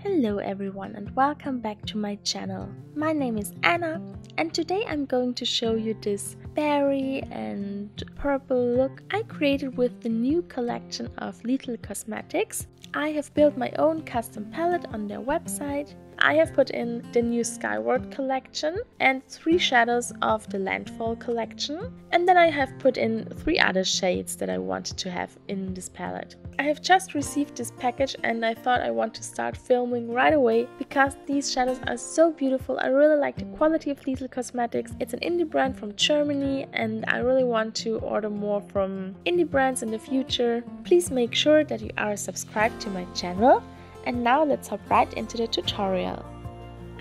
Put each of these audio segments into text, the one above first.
Hello everyone and welcome back to my channel. My name is Anna and today I'm going to show you this berry and purple look I created with the new collection of Lethal Cosmetics. I have built my own custom palette on their website. I have put in the new Skyward collection and 3 shadows of the Landfall collection, and then I have put in 3 other shades that I wanted to have in this palette. I have just received this package and I thought I want to start filming right away because these shadows are so beautiful. I really like the quality of Lethal Cosmetics. It's an indie brand from Germany and I really want to order more from indie brands in the future. Please make sure that you are subscribed to my channel. And now let's hop right into the tutorial.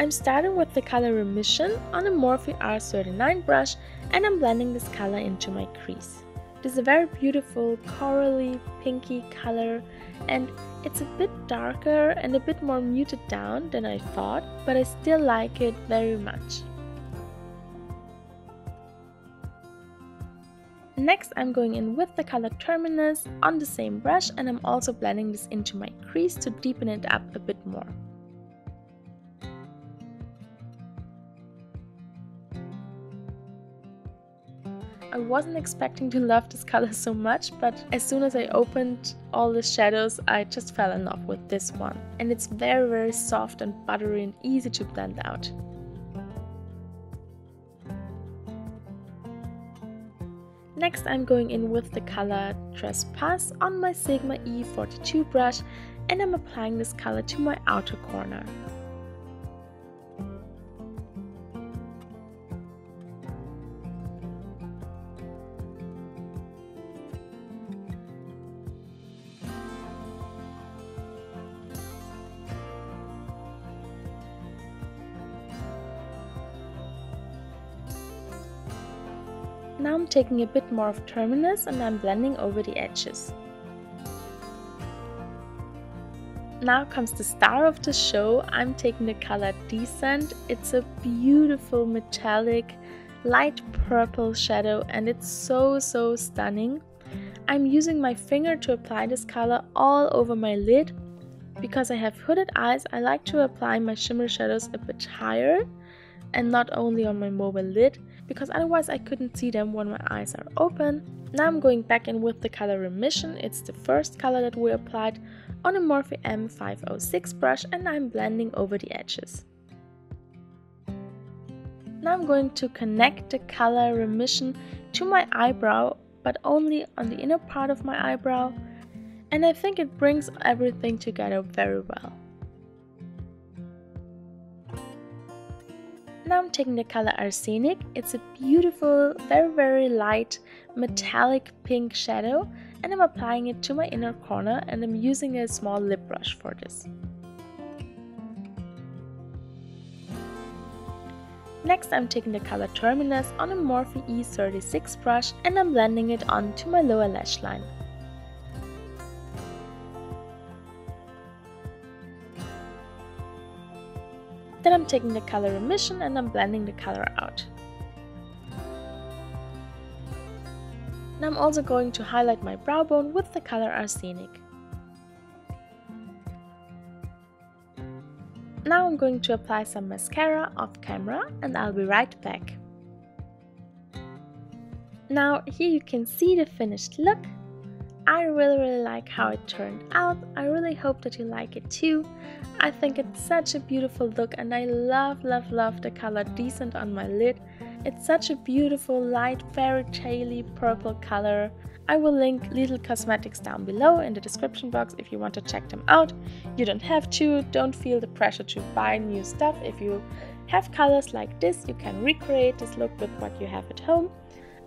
I'm starting with the color Remission on a Morphe R39 brush and I'm blending this color into my crease. This is a very beautiful corally pinky color and it's a bit darker and a bit more muted down than I thought, but I still like it very much. Next I'm going in with the color Terminus on the same brush and I'm also blending this into my crease to deepen it up a bit more. I wasn't expecting to love this color so much, but as soon as I opened all the shadows I just fell in love with this one. And it's very soft and buttery and easy to blend out. Next I'm going in with the color Trespass on my Sigma E42 brush and I'm applying this color to my outer corner. Now I'm taking a bit more of Terminus and I'm blending over the edges. Now comes the star of the show. I'm taking the color Descent. It's a beautiful metallic light purple shadow and it's so stunning. I'm using my finger to apply this color all over my lid. Because I have hooded eyes, I like to apply my shimmer shadows a bit higher and not only on my mobile lid, because otherwise I couldn't see them when my eyes are open. Now I'm going back in with the color Remission. It's the first color that we applied on a Morphe M506 brush and I'm blending over the edges. Now I'm going to connect the color Remission to my eyebrow, but only on the inner part of my eyebrow, and I think it brings everything together very well. Now I'm taking the color Arsenic. It's a beautiful, very light metallic pink shadow and I'm applying it to my inner corner and I'm using a small lip brush for this. Next I'm taking the color Terminus on a Morphe E36 brush and I'm blending it onto my lower lash line. Then I'm taking the color Remission and I'm blending the color out. Now I'm also going to highlight my brow bone with the color Arsenic. Now I'm going to apply some mascara off camera and I'll be right back. Now here you can see the finished look. I really like how it turned out. I really hope that you like it too. I think it's such a beautiful look and I love the color Decent on my lid. It's such a beautiful light fairy tale-y purple color. I will link Lethal Cosmetics down below in the description box if you want to check them out. You don't have to, don't feel the pressure to buy new stuff. If you have colors like this, you can recreate this look with what you have at home.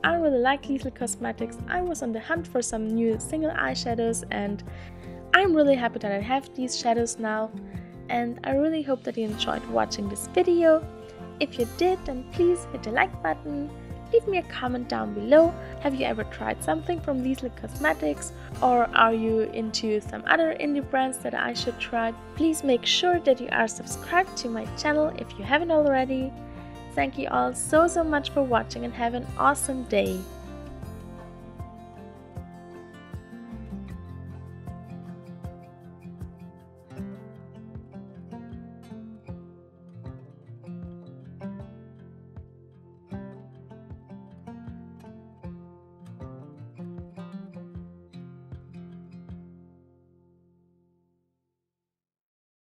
I really like Lethal Cosmetics. I was on the hunt for some new single eyeshadows and I'm really happy that I have these shadows now, and I really hope that you enjoyed watching this video. If you did, then please hit the like button, leave me a comment down below. Have you ever tried something from Lethal Cosmetics, or are you into some other indie brands that I should try? Please make sure that you are subscribed to my channel if you haven't already. Thank you all so much for watching and have an awesome day.